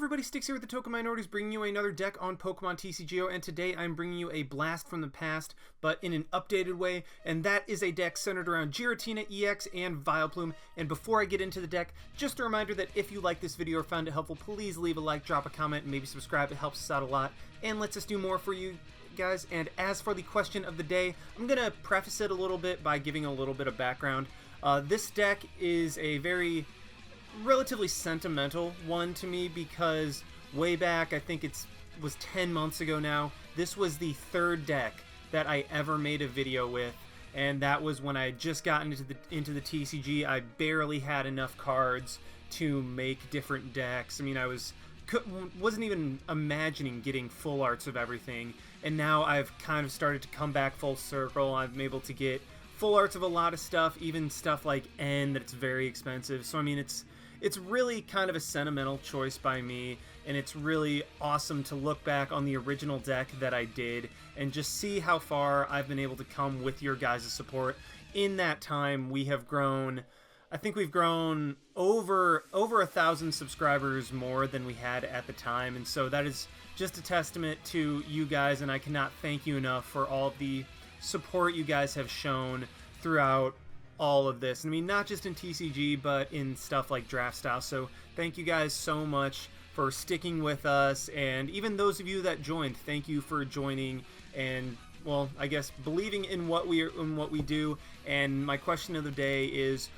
everybody, Sticks here with the Token Minorities, bringing you another deck on Pokemon TCGO, and today I'm bringing you a blast from the past, but in an updated way, and that is a deck centered around Giratina EX and Vileplume. And before I get into the deck, just a reminder that if you like this video or found it helpful, please leave a like, drop a comment, and maybe subscribe. It helps us out a lot and lets us do more for you guys. And as for the question of the day, I'm going to preface it a little bit by giving a little bit of background. This deck is a relatively sentimental one to me because way back, I think it was 10 months ago now, this was the third deck that I ever made a video with, and that was when I had just gotten into the TCG. I barely had enough cards to make different decks. I mean, I wasn't even imagining getting full arts of everything, and now I've kind of started to come back full circle. I'm able to get full arts of a lot of stuff, even stuff like N that's very expensive. So I mean, it's really kind of a sentimental choice by me, and it's really awesome to look back on the original deck that I did and just see how far I've been able to come with your guys' support. In that time, we have grown, I think we've grown over 1,000 subscribers more than we had at the time, and so that is just a testament to you guys, and I cannot thank you enough for all of the support you guys have shown throughout all of this. I mean, not just in TCG, but in stuff like draft style. So thank you guys so much for sticking with us, and even those of you that joined, thank you for joining and, well, I guess believing in what we do. And my question of the day is,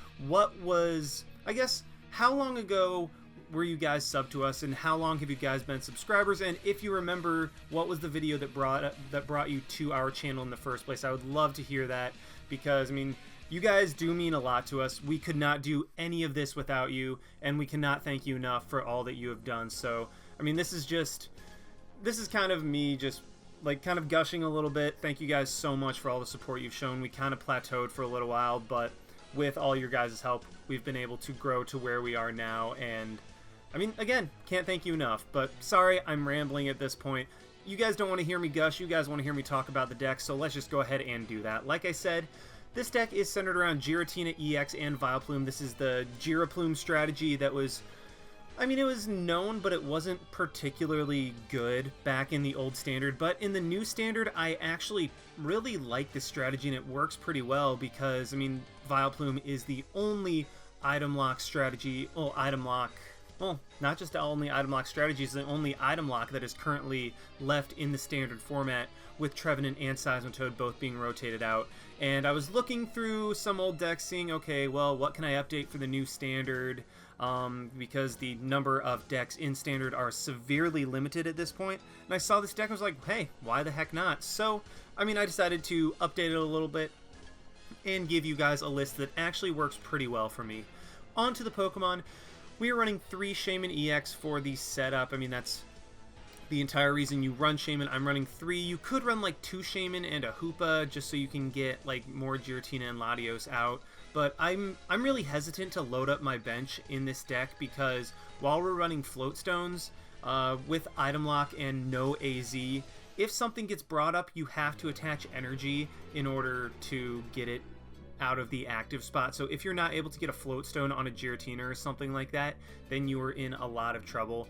how long ago were you guys subbed to us, and how long have you guys been subscribers? And if you remember, what was the video that brought you to our channel in the first place? I would love to hear that, because I mean, you guys do mean a lot to us. We could not do any of this without you, and we cannot thank you enough for all that you have done. So, I mean, this is kind of me just like kind of gushing a little bit. Thank you guys so much for all the support you've shown. We kind of plateaued for a little while, but with all your guys' help, we've been able to grow to where we are now. And I mean, again, can't thank you enough. But sorry, I'm rambling at this point. You guys don't want to hear me gush. You guys want to hear me talk about the deck, so let's just go ahead and do that. Like I said, this deck is centered around Giratina EX and Vileplume. This is the Vileplume strategy that was, I mean, it was known, but it wasn't particularly good back in the old standard. But in the new standard, I actually really like this strategy, and it works pretty well because, I mean, Vileplume is the only item lock strategy, not just the only item lock strategy, it's the only item lock that is currently left in the standard format, with Trevenant and Seismitoad both being rotated out. And I was looking through some old decks, seeing, okay, well, what can I update for the new standard? Because the number of decks in standard are severely limited at this point. And I saw this deck, I was like, hey, why the heck not? So, I mean, I decided to update it a little bit and give you guys a list that actually works pretty well for me. On to the Pokemon. We are running 3 Shaman EX for the setup. I mean, that's the entire reason you run Shaman. I'm running 3. You could run like 2 Shaman and a Hoopa just so you can get like more Giratina and Latios out. But I'm really hesitant to load up my bench in this deck because while we're running Float Stones with item lock and no AZ, if something gets brought up, you have to attach energy in order to get it out of the active spot. So if you're not able to get a Float Stone on a Giratina or something like that, then you are in a lot of trouble.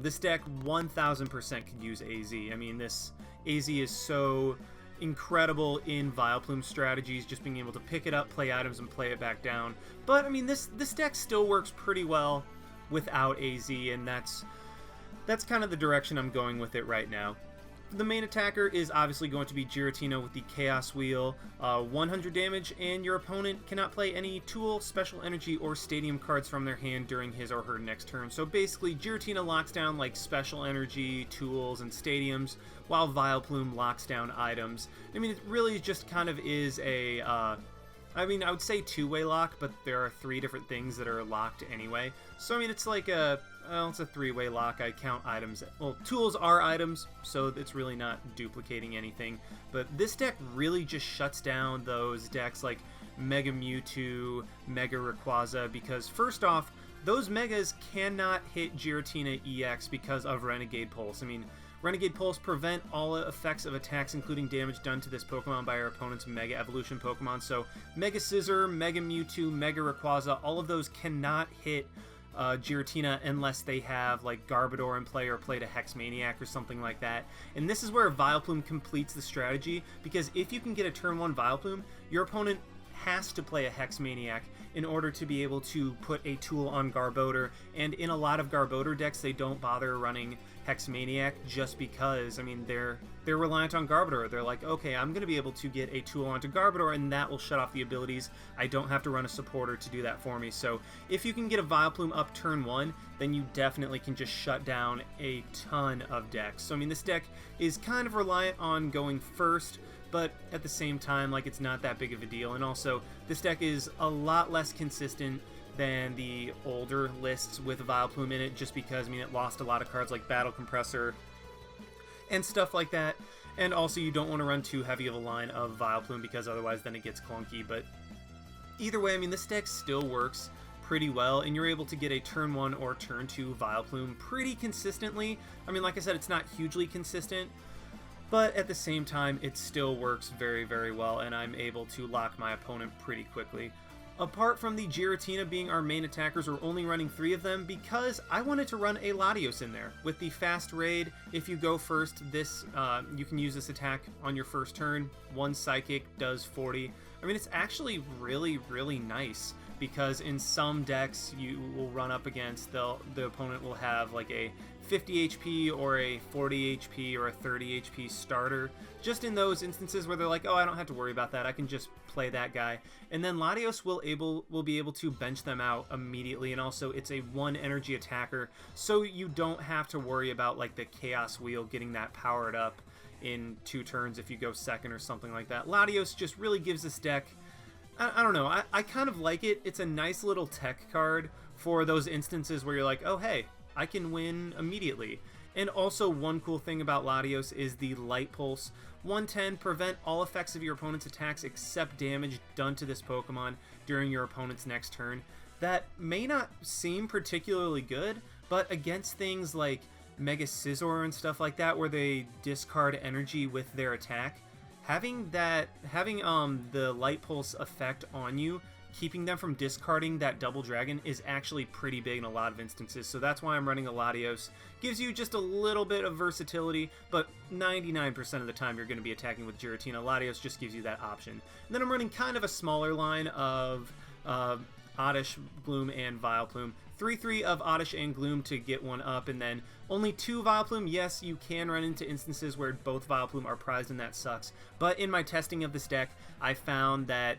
This deck 1000% could use AZ. I mean, this AZ is so incredible in Vileplume strategies, just being able to pick it up, play items, and play it back down. But I mean, this deck still works pretty well without AZ, and that's kind of the direction I'm going with it right now. The main attacker is obviously going to be Giratina with the Chaos Wheel, 100 damage, and your opponent cannot play any Tool, Special Energy, or Stadium cards from their hand during his or her next turn. So basically, Giratina locks down like Special Energy, Tools, and Stadiums, while Vileplume locks down items. I mean, it really just kind of is a, I mean, I would say 2-way lock, but there are 3 different things that are locked anyway. So I mean, it's like it's a 3-way lock. I count items. Well, tools are items, so it's really not duplicating anything. But this deck really just shuts down those decks like Mega Mewtwo, Mega Rayquaza, because first off, those Megas cannot hit Giratina EX because of Renegade Pulse. I mean, Renegade Pulse prevent all effects of attacks, including damage done to this Pokemon by our opponent's Mega Evolution Pokemon. So Mega Scizor, Mega Mewtwo, Mega Rayquaza, all of those cannot hit Giratina unless they have like Garbodor in play or played a Hex Maniac or something like that. And this is where Vileplume completes the strategy, because if you can get a turn 1 Vileplume, your opponent has to play a Hex Maniac in order to be able to put a tool on Garbodor, and in a lot of Garbodor decks they don't bother running Hex Maniac just because, I mean, they're reliant on Garbodor. They're like, okay, I'm going to be able to get a tool onto Garbodor and that will shut off the abilities. I don't have to run a supporter to do that for me. So if you can get a Vileplume up turn 1, then you definitely can just shut down a ton of decks. So I mean, this deck is kind of reliant on going first, but at the same time, like, it's not that big of a deal. And also, this deck is a lot less consistent than the older lists with Vileplume in it, just because, I mean, it lost a lot of cards like Battle Compressor and stuff like that. And also, you don't want to run too heavy of a line of Vileplume, because otherwise then it gets clunky. But either way, I mean, this deck still works pretty well, and you're able to get a turn 1 or turn 2 Vileplume pretty consistently. I mean, like I said, it's not hugely consistent, but at the same time, it still works very, very well, and I'm able to lock my opponent pretty quickly. Apart from the Giratina being our main attackers, we're only running 3 of them because I wanted to run a Latios in there. With the fast raid, if you go first, this you can use this attack on your first turn. 1 Psychic does 40. I mean, it's actually really, really nice, because in some decks you will run up against, the opponent will have like a 50 HP or a 40 HP or a 30 HP starter. Just in those instances where they're like, oh, I don't have to worry about that, I can just play that guy. And then Latios will be able to bench them out immediately, and also it's a 1 energy attacker, so you don't have to worry about like the Chaos Wheel getting that powered up in 2 turns if you go second or something like that. Latios just really gives this deck, I don't know, I kind of like it. It's a nice little tech card for those instances where you're like, oh hey, I can win immediately. And also, one cool thing about Latios is the Light Pulse. 110, prevent all effects of your opponent's attacks except damage done to this Pokemon during your opponent's next turn. That may not seem particularly good, but against things like Mega Scizor and stuff like that, where they discard energy with their attack, having the Light Pulse effect on you, keeping them from discarding that Double Dragon, is actually pretty big in a lot of instances. So that's why I'm running a Latios. Gives you just a little bit of versatility, but 99% of the time you're going to be attacking with Giratina. Latios just gives you that option. And then I'm running kind of a smaller line of Oddish, Gloom, and Vileplume. 3-3 of Oddish and Gloom to get 1 up, and then only 2 Vileplume. Yes, you can run into instances where both Vileplume are prized, and that sucks. But in my testing of this deck, I found that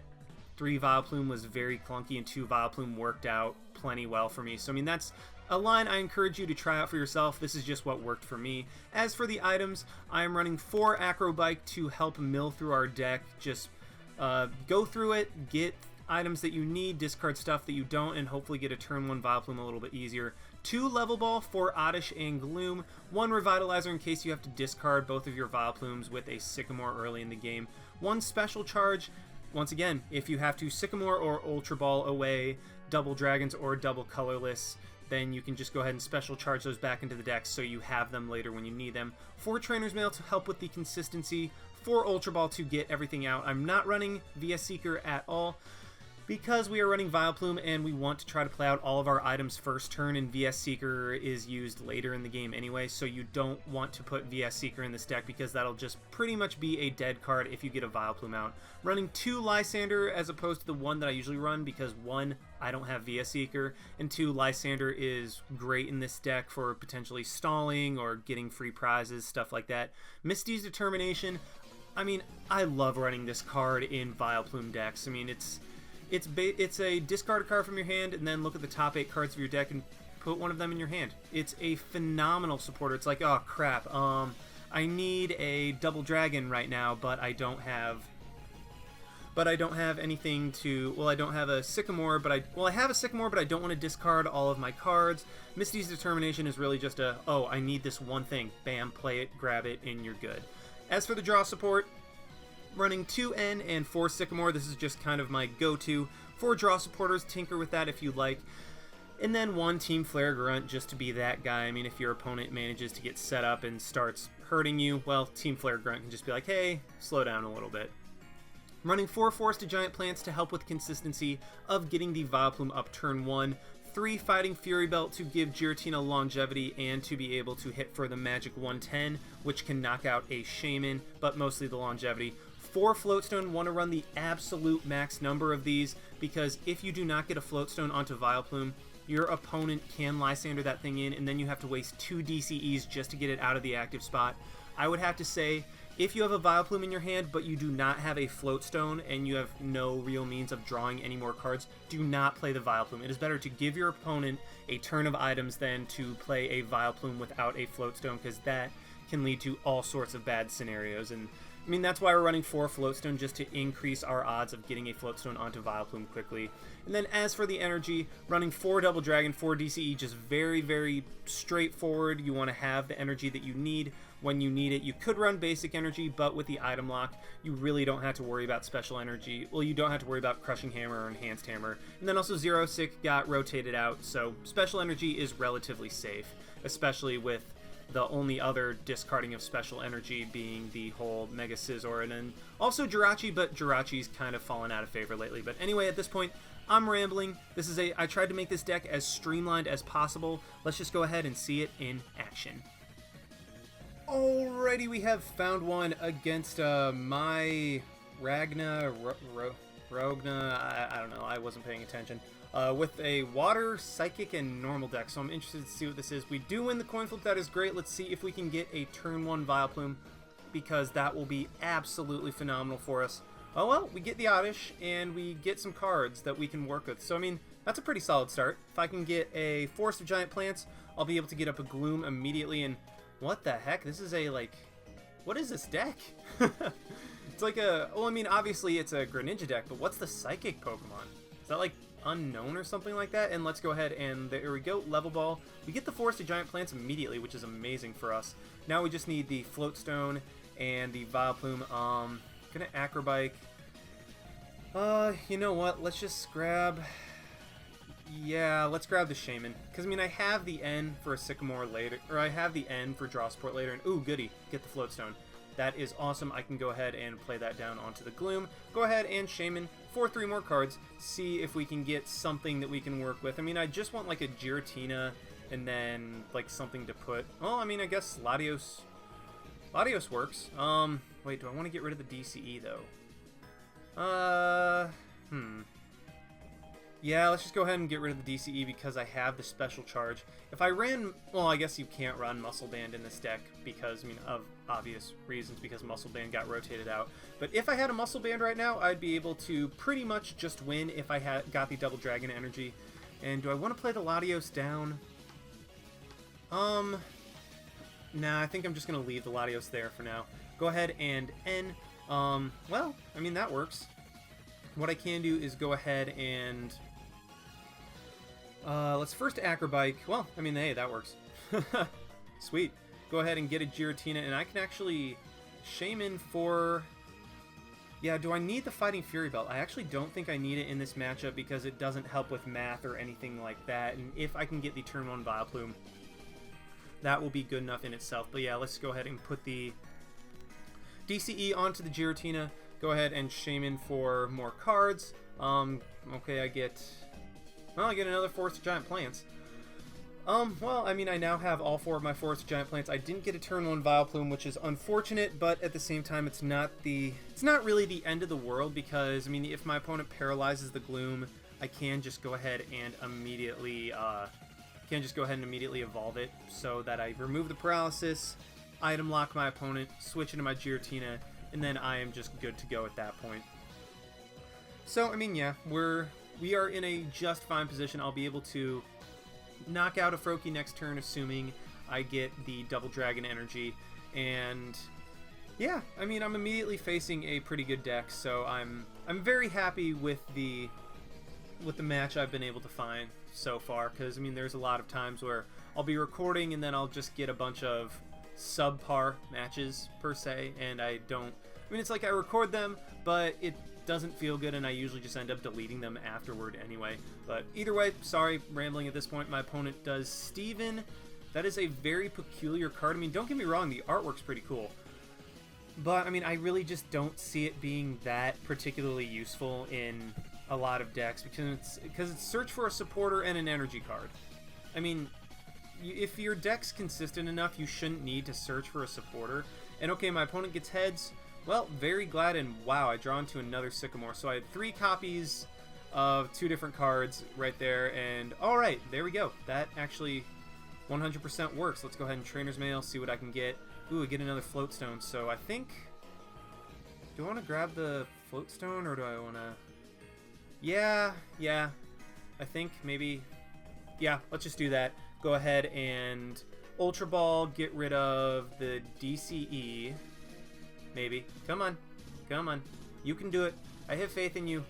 3 Vileplume was very clunky, and 2 Vileplume worked out plenty well for me. So, I mean, that's a line I encourage you to try out for yourself. This is just what worked for me. As for the items, I am running 4 Acrobike to help mill through our deck. Just go through it, get items that you need, discard stuff that you don't, and hopefully get a turn 1 Vileplume a little bit easier. 2 Level Ball for Oddish and Gloom. 1 Revitalizer in case you have to discard both of your Vileplumes with a Sycamore early in the game. 1 Special Charge. Once again, if you have to Sycamore or Ultra Ball away Double Dragons or Double Colorless, then you can just go ahead and Special Charge those back into the deck so you have them later when you need them. 4 Trainer's Mail to help with the consistency. 4 Ultra Ball to get everything out. I'm not running VS Seeker at all, because we are running Vileplume and we want to try to play out all of our items first turn, and VS Seeker is used later in the game anyway, so you don't want to put VS Seeker in this deck because that'll just pretty much be a dead card if you get a Vileplume out. Running 2 Lysander as opposed to the 1 that I usually run, because 1, I don't have VS Seeker, and 2, Lysander is great in this deck for potentially stalling or getting free prizes, stuff like that. Misty's Determination, I mean, I love running this card in Vileplume decks. I mean, it's a discard card from your hand, and then look at the top 8 cards of your deck and put 1 of them in your hand. It's a phenomenal supporter. It's like, oh crap, I need a Double Dragon right now, but I don't have anything to, well, I don't have a Sycamore, but I have a Sycamore, but I don't want to discard all of my cards. Misty's Determination is really just a, oh, I need this one thing. Bam, play it, grab it, and you're good. As for the draw support, running 2 N and 4 Sycamore. This is just kind of my go-to. 4 draw supporters, tinker with that if you like. And then 1 Team Flare Grunt just to be that guy. I mean, if your opponent manages to get set up and starts hurting you, well, Team Flare Grunt can just be like, hey, slow down a little bit. Running 4 Forested Giant Plants to help with consistency of getting the Vileplume up turn 1. 3 Fighting Fury Belt to give Giratina longevity and to be able to hit for the magic 110, which can knock out a Shaman, but mostly the longevity. 4 Floatstone, want to run the absolute max number of these, because if you do not get a Floatstone onto Vileplume, your opponent can Lysander that thing in, and then you have to waste 2 DCEs just to get it out of the active spot. I would have to say, if you have a Vileplume in your hand, but you do not have a Floatstone, and you have no real means of drawing any more cards, do not play the Vileplume. It is better to give your opponent a turn of items than to play a Vileplume without a Floatstone, because that can lead to all sorts of bad scenarios. And I mean, that's why we're running 4 Floatstone, just to increase our odds of getting a Floatstone onto Vileplume quickly. And then as for the energy, running 4 Double Dragon, 4 DCE, just very, very straightforward. You want to have the energy that you need when you need it. You could run basic energy, but with the item lock, you really don't have to worry about special energy. Well, you don't have to worry about Crushing Hammer or Enhanced Hammer. And then also Zero Sick got rotated out, so special energy is relatively safe, especially with the only other discarding of special energy being the whole Mega Scizor, and then also Jirachi, but Jirachi's kind of fallen out of favor lately. But anyway, at this point, I'm rambling. I tried to make this deck as streamlined as possible. Let's just go ahead and see it in action. Alrighty, we have found one against my Rogna, I don't know, I wasn't paying attention. With a Water, Psychic, and Normal deck, so I'm interested to see what this is. We do win the coin flip, that is great. Let's see if we can get a turn 1 Vileplume, because that will be absolutely phenomenal for us. Oh well, we get the Oddish, and we get some cards that we can work with. So I mean, that's a pretty solid start. If I can get a Forest of Giant Plants, I'll be able to get up a Gloom immediately, and what the heck? This is a, like, what is this deck? It's like a, well, I mean, obviously it's a Greninja deck, but what's the Psychic Pokemon? Is that like Unknown or something like that? And let's go ahead and there we go, Level Ball. We get the Forest of Giant Plants immediately, which is amazing for us. Now we just need the Floatstone and the Vileplume. Gonna Acrobike. You know what? Let's just grab. Yeah, let's grab the Shaman. Because, I mean, I have the N for a Sycamore later, or I have the N for Draw Support later, and ooh, goody, get the Floatstone. That is awesome. I can go ahead and play that down onto the Gloom. Go ahead and Shaman for 3 more cards. See if we can get something that we can work with. I mean, I just want like a Giratina and then like something to put. Well, I mean, I guess Latios works. Wait, do I want to get rid of the DCE though? Yeah, let's just go ahead and get rid of the DCE because I have the special charge. If I ran, well, I guess you can't run Muscle Band in this deck because, I mean, of obvious reasons, because Muscle Band got rotated out. But if I had a Muscle Band right now, I'd be able to pretty much just win if I had got the Double Dragon energy. And do I want to play the Latios down? Nah, I think I'm just going to leave the Latios there for now. Go ahead and N. Well, I mean, that works. What I can do is go ahead and let's first Acrobike. Well, I mean, hey, that works. Sweet. Go ahead and get a Giratina, and I can actually Shaman for... Yeah, do I need the Fighting Fury Belt? I actually don't think I need it in this matchup because it doesn't help with math or anything like that, and if I can get the turn 1 Vileplume, that will be good enough in itself. But yeah, let's go ahead and put the DCE onto the Giratina. Go ahead and Shaman for more cards. Okay, I get another Forest of Giant Plants. Well, I mean, I now have all 4 of my Forest of Giant Plants. I didn't get a turn 1 Vileplume, which is unfortunate, but at the same time, it's not really the end of the world because, I mean, if my opponent paralyzes the Gloom, I can just go ahead and immediately, evolve it so that I remove the paralysis, item lock my opponent, switch into my Giratina, and then I am just good to go at that point. So, I mean, yeah, we are in a just fine position. I'll be able to knock out a Froakie next turn, assuming I get the Double Dragon energy. And yeah, I mean, I'm immediately facing a pretty good deck, so I'm very happy with the match I've been able to find so far. Because I mean, there's a lot of times where I'll be recording and then I'll just get a bunch of subpar matches per se, and I mean, it's like I record them, but it doesn't feel good, and I usually just end up deleting them afterward anyway. But either way, sorry, rambling at this point. My opponent does Steven. That is a very peculiar card. I mean, don't get me wrong, the artwork's pretty cool. But, I mean, I really just don't see it being that particularly useful in a lot of decks because it's search for a supporter and an energy card. I mean, if your deck's consistent enough, you shouldn't need to search for a supporter. And okay, my opponent gets heads. Well, very glad, and wow, I draw into another Sycamore. So I had 3 copies of 2 different cards right there, and alright, there we go. That actually 100% works. Let's go ahead and Trainer's Mail, see what I can get. Ooh, I get another Floatstone, so I think... Do I want to grab the Floatstone, or do I want to... Yeah, I think maybe... Yeah, let's just do that. Go ahead and Ultra Ball, get rid of the DCE. Maybe. Come on. Come on. You can do it. I have faith in you.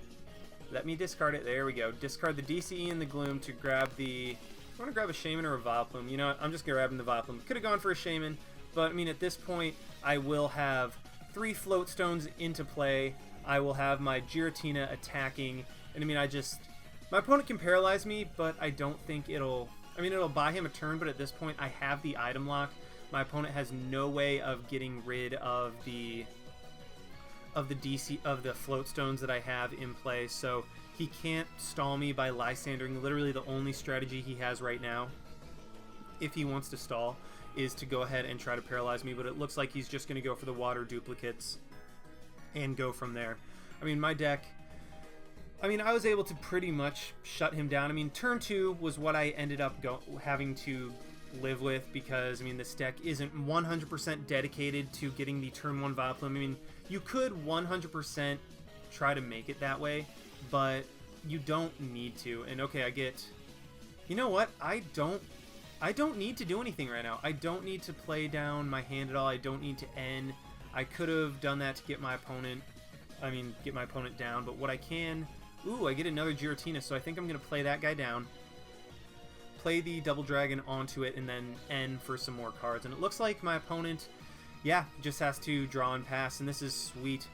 Let me discard it. There we go. Discard the DCE and the Gloom to grab the... I want to grab a Shaman or a Vileplume. You know what? I'm just grabbing the Vileplume. Could have gone for a Shaman, but I mean, at this point, I will have 3 Floatstones into play. I will have my Giratina attacking, and I mean, my opponent can paralyze me, but I don't think it'll... I mean, it'll buy him a turn, but at this point, I have the item lock. My opponent has no way of getting rid of the Floatstones that I have in play, so he can't stall me by Lysandering. Literally the only strategy he has right now, if he wants to stall, is to go ahead and try to paralyze me, but it looks like he's just going to go for the water duplicates and go from there. I mean, my deck... I mean, I was able to pretty much shut him down. I mean, turn 2 was what I ended up having to live with because, I mean, this deck isn't 100% dedicated to getting the turn 1 Vileplume. I mean, you could 100% try to make it that way, but you don't need to. And okay, I get... You know what? I don't need to do anything right now. I don't need to play down my hand at all. I don't need to end. I could have done that to get my opponent... I mean, get my opponent down, but what I can... Ooh, I get another Giratina, so I think I'm going to play that guy down. Play the Double Dragon onto it, and then end for some more cards. And it looks like my opponent, yeah, just has to draw and pass, and this is sweet.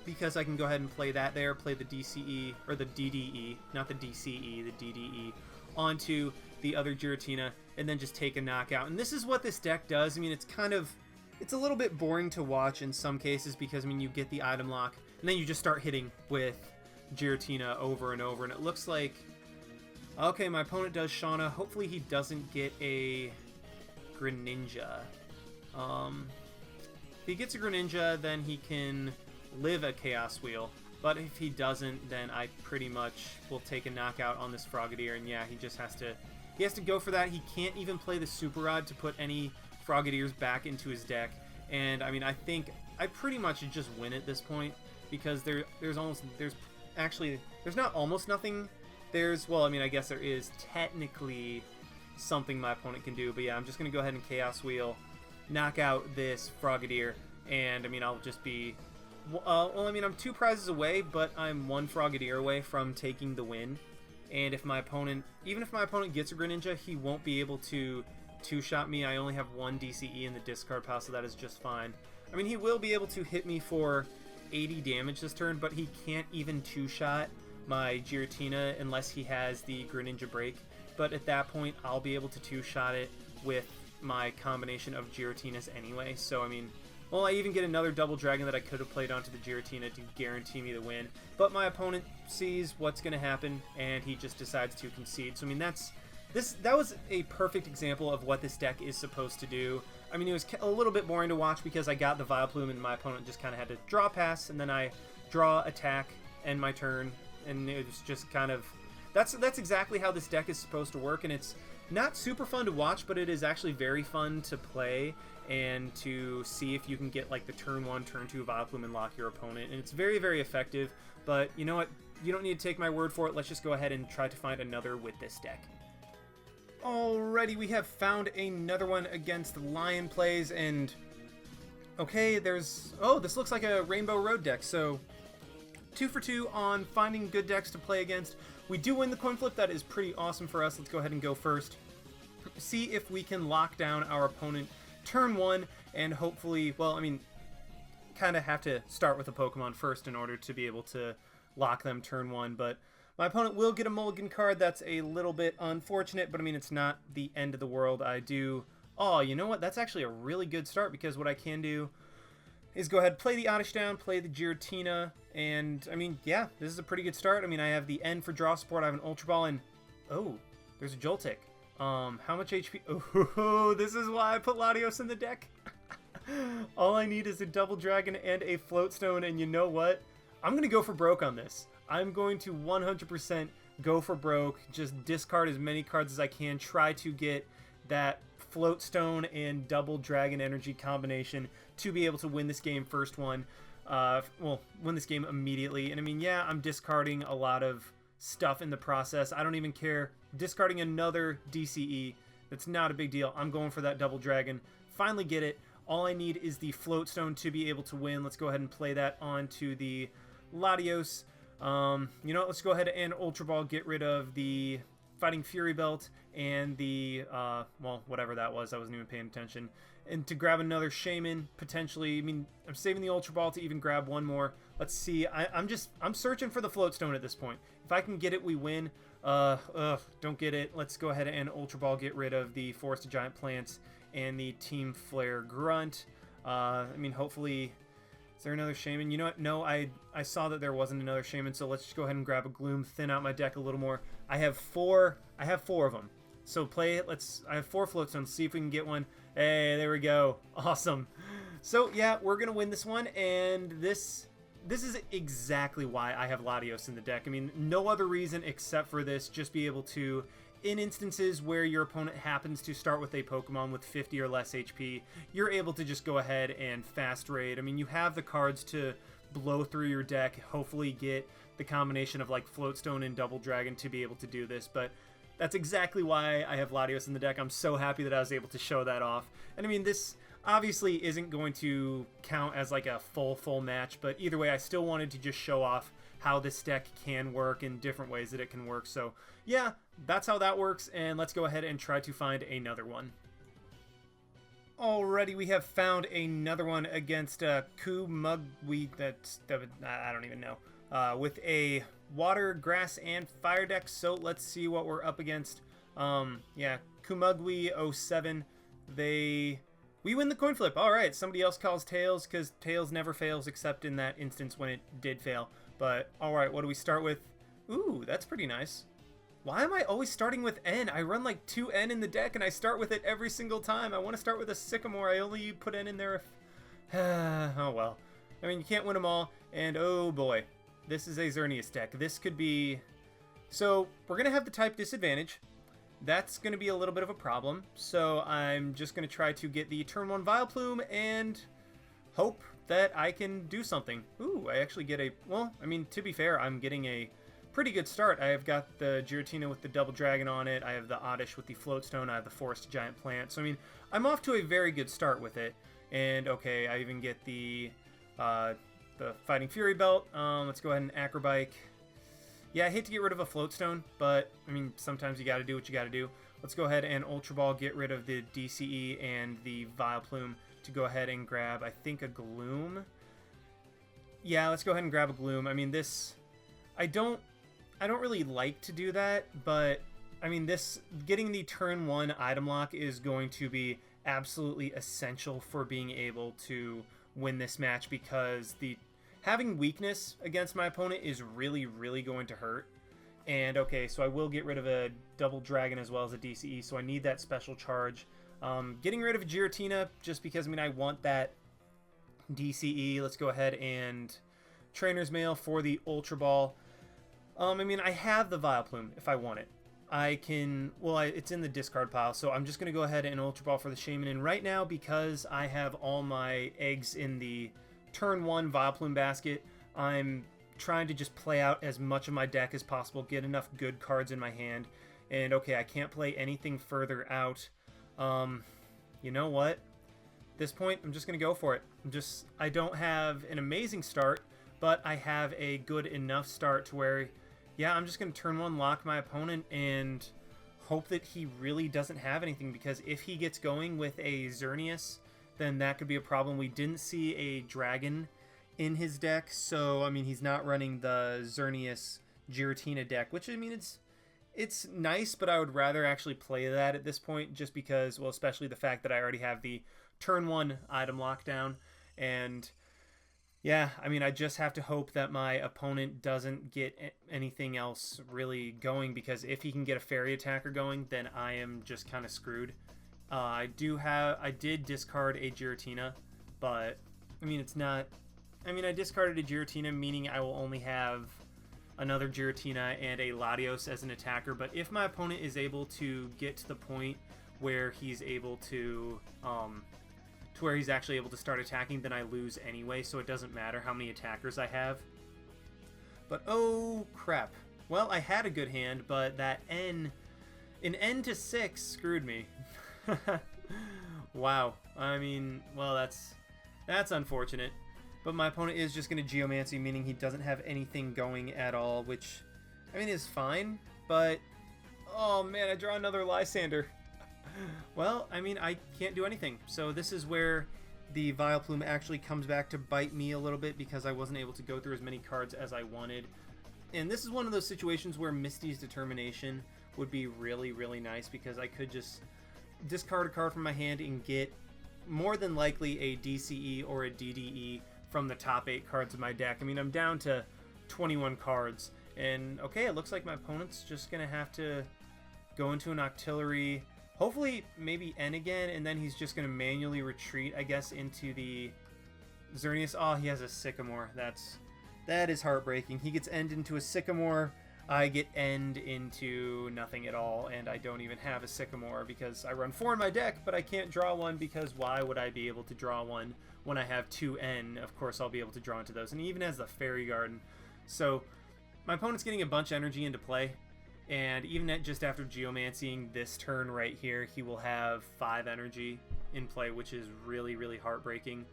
Because I can go ahead and play that there, play the DCE, or the DDE, not the DCE, the DDE, onto the other Giratina, and then just take a knockout. And this is what this deck does. I mean, it's kind of... It's a little bit boring to watch in some cases because, I mean, you get the item lock, and then you just start hitting with Giratina over and over, and it looks like... Okay, my opponent does Shauna. Hopefully he doesn't get a Greninja. If he gets a Greninja, then he can live a Chaos Wheel. But if he doesn't, then I pretty much will take a knockout on this Frogadier, and yeah, he just has to... He has to go for that. He can't even play the Super Rod to put any Frogadiers back into his deck. And, I mean, I think I pretty much just win at this point because there's not almost nothing. Well, I mean, I guess there is technically something my opponent can do, but yeah, I'm just going to go ahead and Chaos Wheel, knock out this Frogadier, and, I mean, I'll just be... well, I mean, I'm 2 prizes away, but I'm 1 Frogadier away from taking the win, and if my opponent... Even if my opponent gets a Greninja, he won't be able to 2-shot me. I only have 1 DCE in the discard pile, so that is just fine. I mean, he will be able to hit me for 80 damage this turn, but he can't even 2-shot my Giratina unless he has the Greninja break. But at that point, I'll be able to 2-shot it with my combination of Giratinas anyway. So, I mean, well, I even get another Double Dragon that I could have played onto the Giratina to guarantee me the win. But my opponent sees what's going to happen, and he just decides to concede. So, I mean, that was a perfect example of what this deck is supposed to do. I mean, it was a little bit boring to watch because I got the Vileplume and my opponent just kind of had to draw pass, and then I draw, attack, end my turn, and it was just kind of... That's exactly how this deck is supposed to work, and it's not super fun to watch, but it is actually very fun to play and to see if you can get, like, the turn 1, turn 2 Vileplume and lock your opponent, and it's very, very effective, but you know what? You don't need to take my word for it. Let's just go ahead and try to find another with this deck. Alrighty, we have found another one against Lion Plays, and okay, there's... Oh, this looks like a Rainbow Road deck, so 2 for 2 on finding good decks to play against. We do win the coin flip. That is pretty awesome for us. Let's go ahead and go first. See if we can lock down our opponent turn 1, and hopefully, well, I mean, kind of have to start with a Pokemon first in order to be able to lock them turn 1, but my opponent will get a mulligan card. That's a little bit unfortunate, but I mean, it's not the end of the world. I do... Oh, you know what? That's actually a really good start because what I can do... is go ahead, play the Oddish down, play the Giratina, and, I mean, yeah, this is a pretty good start. I mean, I have the N for draw support, I have an Ultra Ball, and, oh, there's a Joltik. How much HP? Oh, this is why I put Latios in the deck. All I need is a Double Dragon and a Float Stone, and you know what? I'm going to go for broke on this. I'm going to 100% go for broke, just discard as many cards as I can, try to get that Float Stone and Double Dragon Energy combination to be able to win this game first one. Well, win this game immediately. And I mean, yeah, I'm discarding a lot of stuff in the process. I don't even care. Discarding another DCE, that's not a big deal. I'm going for that Double Dragon. Finally get it. All I need is the Float Stone to be able to win. Let's go ahead and play that onto the Latios. You know, let's go ahead and Ultra Ball, get rid of the Fighting Fury Belt and the, well, whatever that was. I wasn't even paying attention. And to grab another Shaman, potentially. I mean, I'm saving the Ultra Ball to even grab one more. Let's see. I'm searching for the Float Stone at this point. If I can get it, we win. Don't get it. Let's go ahead and Ultra Ball, get rid of the Forest of Giant Plants and the Team Flare Grunt. I mean, hopefully... Is there another Shaman? You know what? No, I saw that there wasn't another Shaman, so let's just go ahead and grab a Gloom, thin out my deck a little more. I have four of them. So play it. I have 4 Float Stones. See if we can get one. Hey, there we go. Awesome. So yeah, we're gonna win this one, and this is exactly why I have Latios in the deck. I mean, no other reason except for this. Just be able to, in instances where your opponent happens to start with a Pokemon with 50 or less HP, you're able to just go ahead and fast raid. I mean, you have the cards to blow through your deck, hopefully get the combination of like Float Stone and Double Dragon to be able to do this, but that's exactly why I have Latios in the deck. I'm so happy that I was able to show that off. And I mean, this obviously isn't going to count as like a full match, but either way, I still wanted to just show off how this deck can work in different ways that it can work. So yeah, that's how that works, and let's go ahead and try to find another one. Alrighty, we have found another one against Kumugwi, I don't even know, with a Water, Grass, and Fire deck, so let's see what we're up against. Yeah, Kumugwi 07, we win the coin flip. Alright, somebody else calls Tails, because Tails never fails except in that instance when it did fail. But, alright, what do we start with? Ooh, that's pretty nice. Why am I always starting with N? I run like 2 N in the deck and I start with it every single time. I want to start with a Sycamore. I only put N in there if... oh well. I mean, you can't win them all. And oh boy, this is a Xerneas deck. This could be... So, we're going to have the type disadvantage. That's going to be a little bit of a problem. So, I'm just going to try to get the turn 1 Vileplume and hope that I can do something. Ooh, I actually get a... Well, I mean, to be fair, I'm getting a pretty good start. I have got the Giratina with the Double Dragon on it. I have the Oddish with the Float Stone. I have the Forest Giant Plant. So, I mean, I'm off to a very good start with it. And, okay, I even get the Fighting Fury Belt. Let's go ahead and Acrobike. Yeah, I hate to get rid of a Float Stone, but, I mean, sometimes you gotta do what you gotta do. Let's go ahead and Ultra Ball, get rid of the DCE and the Vileplume to go ahead and grab, I think, a Gloom. Yeah, let's go ahead and grab a Gloom. I mean, this... I don't really like to do that, but, I mean, getting the turn 1 item lock is going to be absolutely essential for being able to win this match, because having weakness against my opponent is really, really going to hurt. And, okay, so I will get rid of a Double Dragon as well as a DCE, so I need that special charge. Getting rid of a Giratina, just because, I mean, I want that DCE. Let's go ahead and Trainer's Mail for the Ultra Ball. I mean, I have the Vileplume if I want it. I can... Well, it's in the discard pile, so I'm just going to go ahead and Ultra Ball for the Shaman. And right now, because I have all my eggs in the turn 1 Vileplume basket, I'm trying to just play out as much of my deck as possible, get enough good cards in my hand. And, okay, I can't play anything further out. You know what? At this point, I'm just going to go for it. I don't have an amazing start, but I have a good enough start to where... Yeah, I'm just going to turn 1 lock my opponent and hope that he really doesn't have anything, because if he gets going with a Xerneas, then that could be a problem. We didn't see a dragon in his deck, so, I mean, he's not running the Xerneas Giratina deck, which, I mean, it's nice, but I would rather actually play that at this point, just because, well, especially the fact that I already have the turn 1 item lockdown, and Yeah, I mean, I just have to hope that my opponent doesn't get anything else really going, because if he can get a fairy attacker going, then I am just kind of screwed. I did discard a Giratina, but I mean, it's not. I mean, I discarded a Giratina, meaning I will only have another Giratina and a Latios as an attacker. But if my opponent is able to get to the point where he's able to where he's actually able to start attacking, then I lose anyway, so it doesn't matter how many attackers I have. But oh crap. Well, I had a good hand, but that an N to 6 screwed me. Wow. I mean, well, that's unfortunate. But my opponent is just going to Geomancy, meaning he doesn't have anything going at all, which, I mean, is fine. But, oh man, I draw another Lysander. Well, I mean, I can't do anything. So this is where the Vileplume actually comes back to bite me a little bit, because I wasn't able to go through as many cards as I wanted. And this is one of those situations where Misty's Determination would be really, really nice, because I could just discard a card from my hand and get more than likely a DCE or a DDE from the top 8 cards of my deck. I mean, I'm down to 21 cards, and okay, it looks like my opponent's just going to have to go into an Octillery, hopefully maybe N again, and then he's just going to manually retreat, I guess, into the Xerneas. Oh, he has a Sycamore. That is heartbreaking. He gets End into a Sycamore, I get End into nothing at all, and I don't even have a Sycamore because I run 4 in my deck, but I can't draw one, because why would I be able to draw one when I have 2 N? Of course I'll be able to draw into those, and he even has the Fairy Garden. So my opponent's getting a bunch of energy into play, and even just after Geomancying this turn right here, he will have 5 energy in play, which is really, really heartbreaking.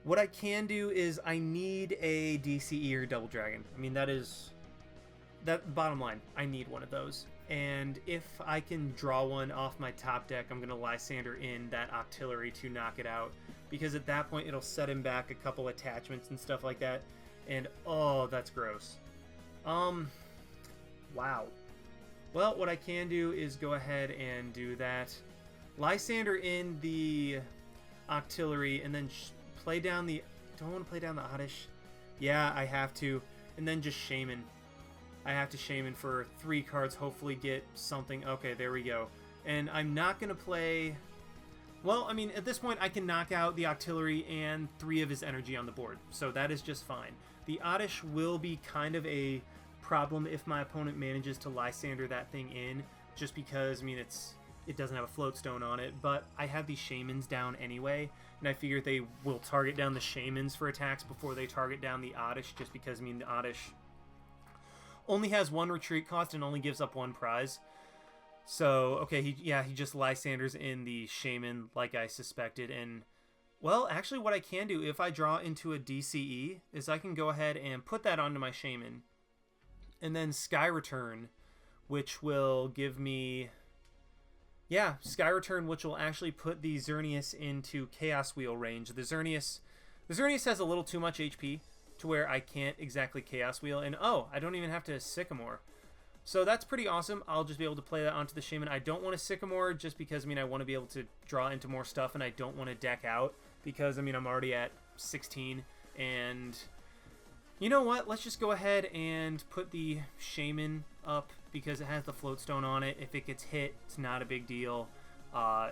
What I can do is I need a DCE or Double Dragon. I mean, that bottom line. I need one of those. And if I can draw one off my top deck, I'm going to Lysander in that Octillery to knock it out, because at that point it'll set him back a couple attachments and stuff like that. And oh, that's gross. Wow. Well, what I can do is go ahead and do that. Lysander in the Octillery, and then play down the... Do I want to play down the Oddish? Yeah, I have to. And then just Shaman. I have to Shaman for 3 cards, hopefully get something. Okay, there we go. And I'm not going to play... Well, I mean, at this point, I can knock out the Octillery and 3 of his energy on the board. So that is just fine. The Oddish will be kind of a problem if my opponent manages to Lysander that thing in, just because, I mean, it doesn't have a float stone on it, but I have these Shamans down anyway, and I figure they will target down the Shamans for attacks before they target down the Oddish, just because, I mean, the Oddish only has 1 retreat cost and only gives up 1 prize. So, okay, he just Lysanders in the Shaman like I suspected, and, well, actually what I can do if I draw into a DCE is I can go ahead and put that onto my Shaman, and then Sky Return, which will give me... Yeah, Sky Return, which will actually put the Xerneas into Chaos Wheel range. The Xerneas has a little too much HP to where I can't exactly Chaos Wheel, and oh, I don't even have to Sycamore. So that's pretty awesome. I'll just be able to play that onto the Shaman. I don't want to Sycamore just because, I mean, I want to be able to draw into more stuff, and I don't want to deck out because, I mean, I'm already at 16, and... You know what? Let's just go ahead and put the Shaman up because it has the float stone on it. If it gets hit, it's not a big deal.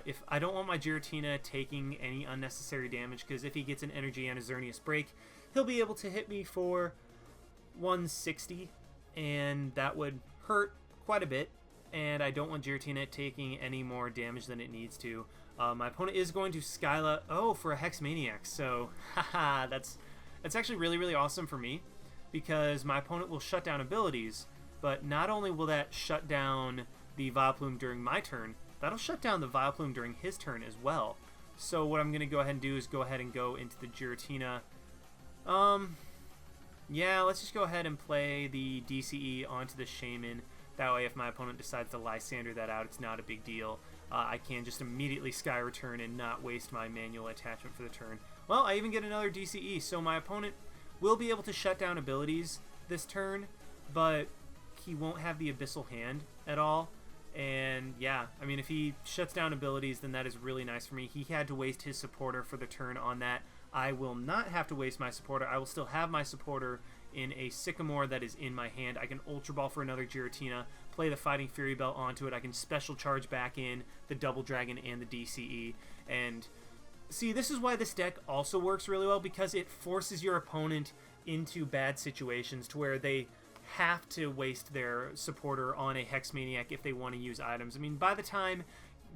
If I don't want my Giratina taking any unnecessary damage, because if he gets an energy and a Xerneas break, he'll be able to hit me for 160, and that would hurt quite a bit. And I don't want Giratina taking any more damage than it needs to. My opponent is going to Skyla, for a Hex Maniac. So, haha, that's actually really, really awesome for me, because my opponent will shut down abilities, but not only will that shut down the Vileplume during my turn, that'll shut down the Vileplume during his turn as well. So what I'm going to go ahead and do is go ahead and go into the Giratina. Yeah, let's just go ahead and play the DCE onto the Shaman. That way if my opponent decides to Lysander that out, it's not a big deal. I can just immediately Sky Return and not waste my manual attachment for the turn. Well, I even get another DCE, so my opponent will be able to shut down abilities this turn, but he won't have the Abyssal Hand at all. And yeah, I mean, if he shuts down abilities, then that is really nice for me. He had to waste his supporter for the turn on that I will not have to waste my supporter. I will still have my supporter in a Sycamore that is in my hand. I can Ultra Ball for another Giratina, play the Fighting Fury Belt onto it. I can Special Charge back in the Double Dragon and the DCE. And see, this is why this deck also works really well, because it forces your opponent into bad situations to where they have to waste their supporter on a Hex Maniac if they want to use items. I mean, by the time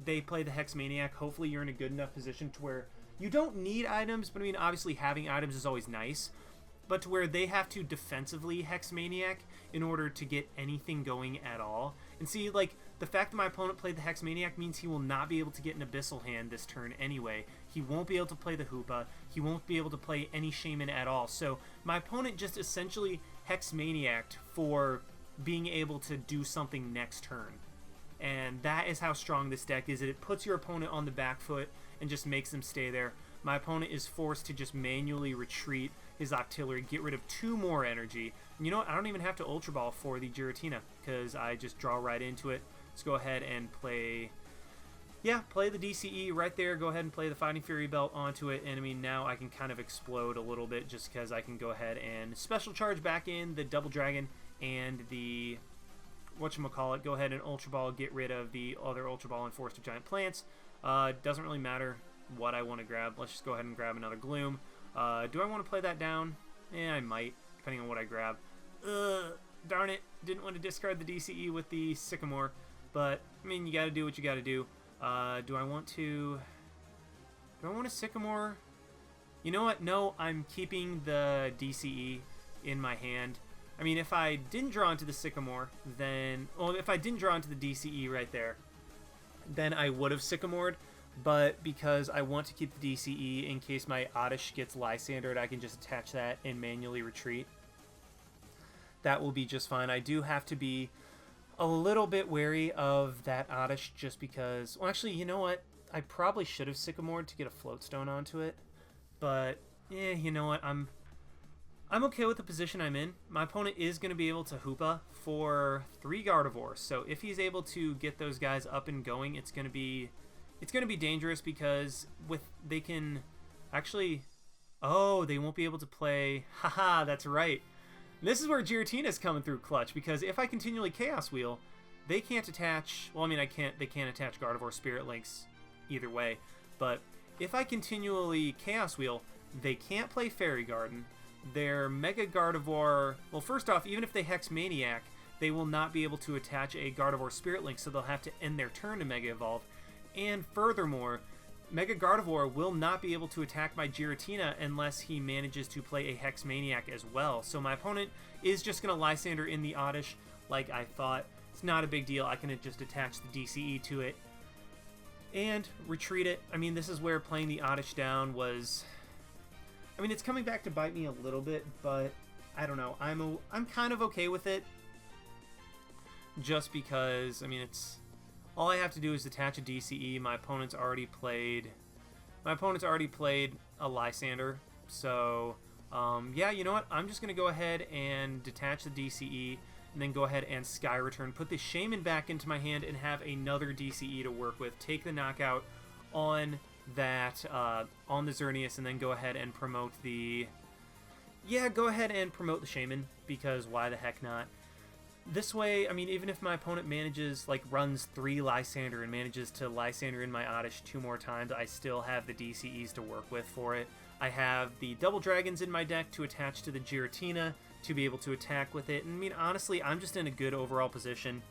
they play the Hex Maniac, hopefully you're in a good enough position to where you don't need items, but I mean, obviously having items is always nice, but to where they have to defensively Hex Maniac in order to get anything going at all. And see, like, the fact that my opponent played the Hex Maniac means he will not be able to get an Abyssal hand this turn anyway. He won't be able to play the Hoopa. He won't be able to play any Shaman at all. So my opponent just essentially Hex Maniac'd for being able to do something next turn. And that is how strong this deck is. It puts your opponent on the back foot and just makes them stay there. My opponent is forced to just manually retreat his Octillery, get rid of 2 more energy. And you know what? I don't even have to Ultra Ball for the Giratina because I just draw right into it. Let's go ahead and play... Yeah, play the DCE right there. Go ahead and play the Fighting Fury Belt onto it. And I mean, now I can kind of explode a little bit just because I can go ahead and Special Charge back in the Double Dragon and the... whatchamacallit, go ahead and Ultra Ball, get rid of the other Ultra Ball and Forest of Giant Plants. Doesn't really matter what I want to grab. Let's just go ahead and grab another Gloom. Do I want to play that down? I might, depending on what I grab. Darn it, didn't want to discard the DCE with the Sycamore, but, I mean, you gotta do what you gotta do. Do I want a Sycamore? You know what? No, I'm keeping the DCE in my hand. I mean, if I didn't draw into the Sycamore, then... Well, if I didn't draw into the DCE right there, then I would have Sycamored. But because I want to keep the DCE in case my Oddish gets Lysandered, I can just attach that and manually retreat. That will be just fine. I do have to be a little bit wary of that Oddish just because... Well, actually, you know what? I probably should have Sycamored to get a Floatstone onto it. But, you know what? I'm okay with the position I'm in. My opponent is going to be able to Hoopa for 3 Gardevoirs. So if he's able to get those guys up and going, it's going to be dangerous because they can actually... Oh, they won't be able to play... Haha, that's right. This is where Giratina is coming through clutch, because if I continually Chaos Wheel, they can't attach... Well, I mean, they can't attach Gardevoir Spirit Links either way. But if I continually Chaos Wheel, they can't play Fairy Garden. Their Mega Gardevoir... Well, first off, even if they Hex Maniac, they will not be able to attach a Gardevoir Spirit Link, so they'll have to end their turn to Mega Evolve. And furthermore, Mega Gardevoir will not be able to attack my Giratina unless he manages to play a Hex Maniac as well. So my opponent is just going to Lysander in the Oddish like I thought. It's not a big deal. I can just attach the DCE to it and retreat it. I mean, this is where playing the Oddish down was... I mean, it's coming back to bite me a little bit, but I don't know. I'm kind of okay with it just because, I mean, it's... All I have to do is attach a DCE. My opponent's already played a Lysander. So, yeah, you know what? I'm just going to go ahead and detach the DCE and then go ahead and Sky Return. Put the Shaman back into my hand and have another DCE to work with. Take the knockout on that, on the Xerneas, and then go ahead and promote the... Yeah, go ahead and promote the Shaman, because why the heck not? This way, I mean, even if my opponent manages, like, runs 3 Lysander and manages to Lysander in my Oddish 2 more times, I still have the DCEs to work with for it. I have the Double Dragons in my deck to attach to the Giratina to be able to attack with it. And, I mean, honestly, I'm just in a good overall position.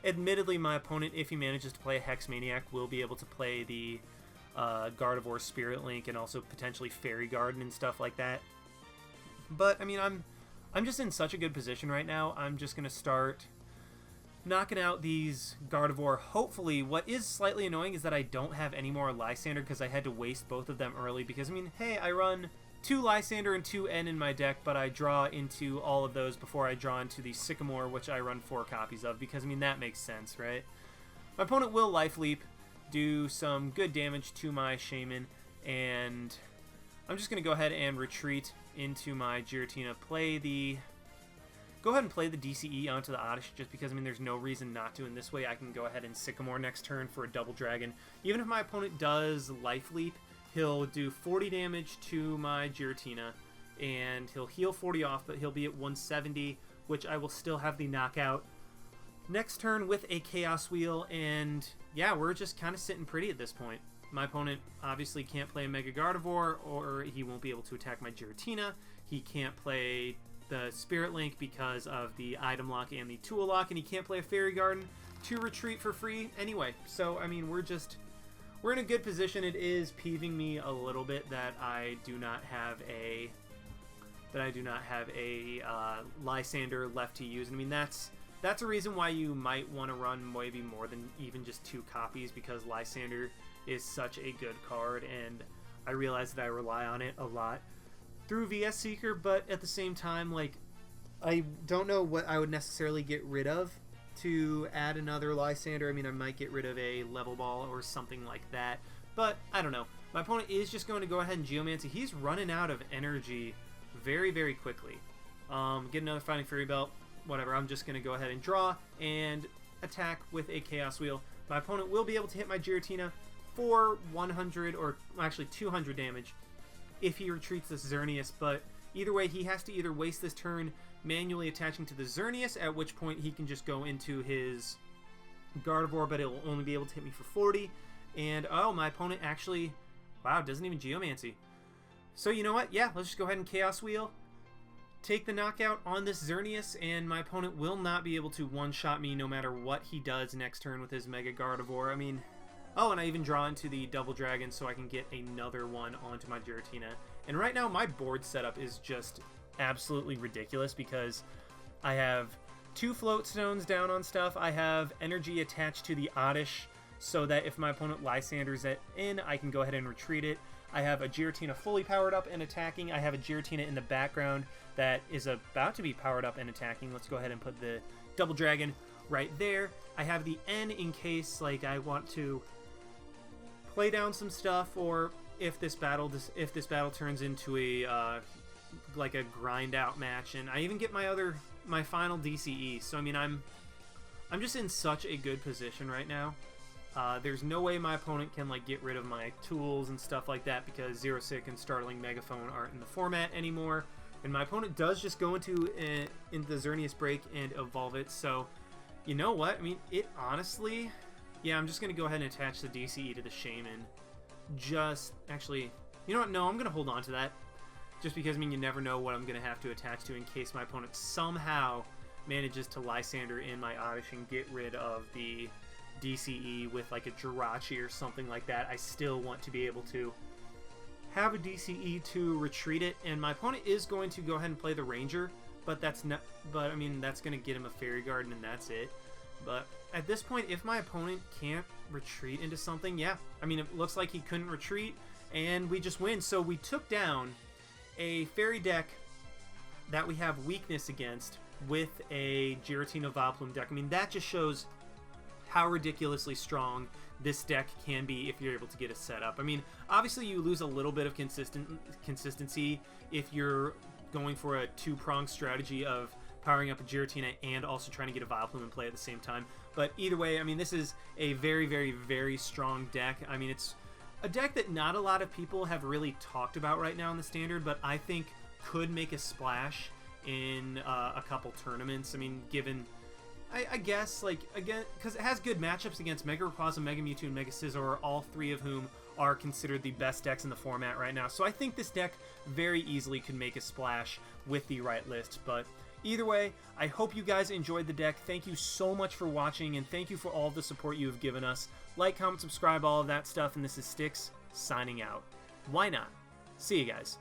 Admittedly, my opponent, if he manages to play a Hex Maniac, will be able to play the Gardevoir Spirit Link and also potentially Fairy Garden and stuff like that. But, I mean, I'm just in such a good position right now. I'm just going to start knocking out these Gardevoir. Hopefully, what is slightly annoying is that I don't have any more Lysander because I had to waste both of them early. Because, I mean, hey, I run 2 Lysander and 2 N in my deck, but I draw into all of those before I draw into the Sycamore, which I run 4 copies of. Because, I mean, that makes sense, right? My opponent will Life Leap, do some good damage to my Shaman, and I'm just going to go ahead and retreat into my Giratina, go ahead and play the DCE onto the Oddish, just because, I mean, there's no reason not to. In this way, I can go ahead and Sycamore next turn for a Double Dragon. Even if my opponent does Life Leap, he'll do 40 damage to my Giratina, and he'll heal 40 off, but he'll be at 170, which I will still have the knockout next turn with a Chaos Wheel, and yeah, we're just kind of sitting pretty at this point. My opponent obviously can't play a Mega Gardevoir, or he won't be able to attack my Giratina. He can't play the Spirit Link because of the item lock and the tool lock, and he can't play a Fairy Garden to retreat for free anyway. So, I mean, we're in a good position. It is peeving me a little bit that I do not have a Lysander left to use. I mean, that's a reason why you might want to run maybe more than even just 2 copies, because Lysander is such a good card, and I realize that I rely on it a lot through VS Seeker, but at the same time, like, I don't know what I would necessarily get rid of to add another Lysander. I mean, I might get rid of a Level Ball or something like that, but I don't know. My opponent is just going to go ahead and Geomancy. He's running out of energy very, very quickly. Get another Fighting Fury Belt, whatever. I'm just going to go ahead and draw and attack with a Chaos Wheel. My opponent will be able to hit my Giratina for 100, or actually 200 damage if he retreats this Xerneas, but either way, he has to either waste this turn manually attaching to the Xerneas, at which point he can just go into his Gardevoir, but it will only be able to hit me for 40, and oh, my opponent actually, wow, doesn't even Geomancy. So you know what, yeah, let's just go ahead and Chaos Wheel, take the knockout on this Xerneas, and my opponent will not be able to one-shot me no matter what he does next turn with his Mega Gardevoir. I mean, oh, and I even draw into the Double Dragon so I can get another one onto my Giratina. And right now, my board setup is just absolutely ridiculous because I have 2 Float Stones down on stuff. I have energy attached to the Oddish so that if my opponent Lysanders it in, I can go ahead and retreat it. I have a Giratina fully powered up and attacking. I have a Giratina in the background that is about to be powered up and attacking. Let's go ahead and put the Double Dragon right there. I have the N in case, like, I want to play down some stuff, or if this battle turns into a like a grind out match, and I even get my final DCE. So I mean, I'm just in such a good position right now. There's no way my opponent can like get rid of my tools and stuff like that, because Zero Sick and Startling Megaphone aren't in the format anymore, and my opponent does just go into the Xerneas Break and evolve it. So you know what, I mean, it honestly, yeah, I'm just going to go ahead and attach the DCE to the Shaman. Just, actually, you know what, no, I'm going to hold on to that. Just because, I mean, you never know what I'm going to have to attach to in case my opponent somehow manages to Lysander in my Oddish and get rid of the DCE with, like, a Jirachi or something like that. I still want to be able to have a DCE to retreat it, and my opponent is going to go ahead and play the Ranger, but that's not, but, I mean, that's going to get him a Fairy Garden, and that's it. But at this point, if my opponent can't retreat into something, yeah, I mean, it looks like he couldn't retreat, and we just win. So we took down a Fairy deck that we have weakness against with a Giratina Vileplume deck. I mean, that just shows how ridiculously strong this deck can be if you're able to get it set up. I mean, obviously you lose a little bit of consistency if you're going for a 2-pronged strategy of powering up a Giratina and also trying to get a Vileplume in play at the same time. But either way, I mean, this is a very, very, very strong deck. I mean, it's a deck that not a lot of people have really talked about right now in the Standard, but I think could make a splash in a couple tournaments. I mean, given, I guess, like, again, because it has good matchups against Mega Rayquaza, Mega Mewtwo, and Mega Scizor, all 3 of whom are considered the best decks in the format right now. So I think this deck very easily could make a splash with the right list. But either way, I hope you guys enjoyed the deck. Thank you so much for watching, and thank you for all the support you have given us. Like, comment, subscribe, all of that stuff, and this is Styx, signing out. Why not? See you guys.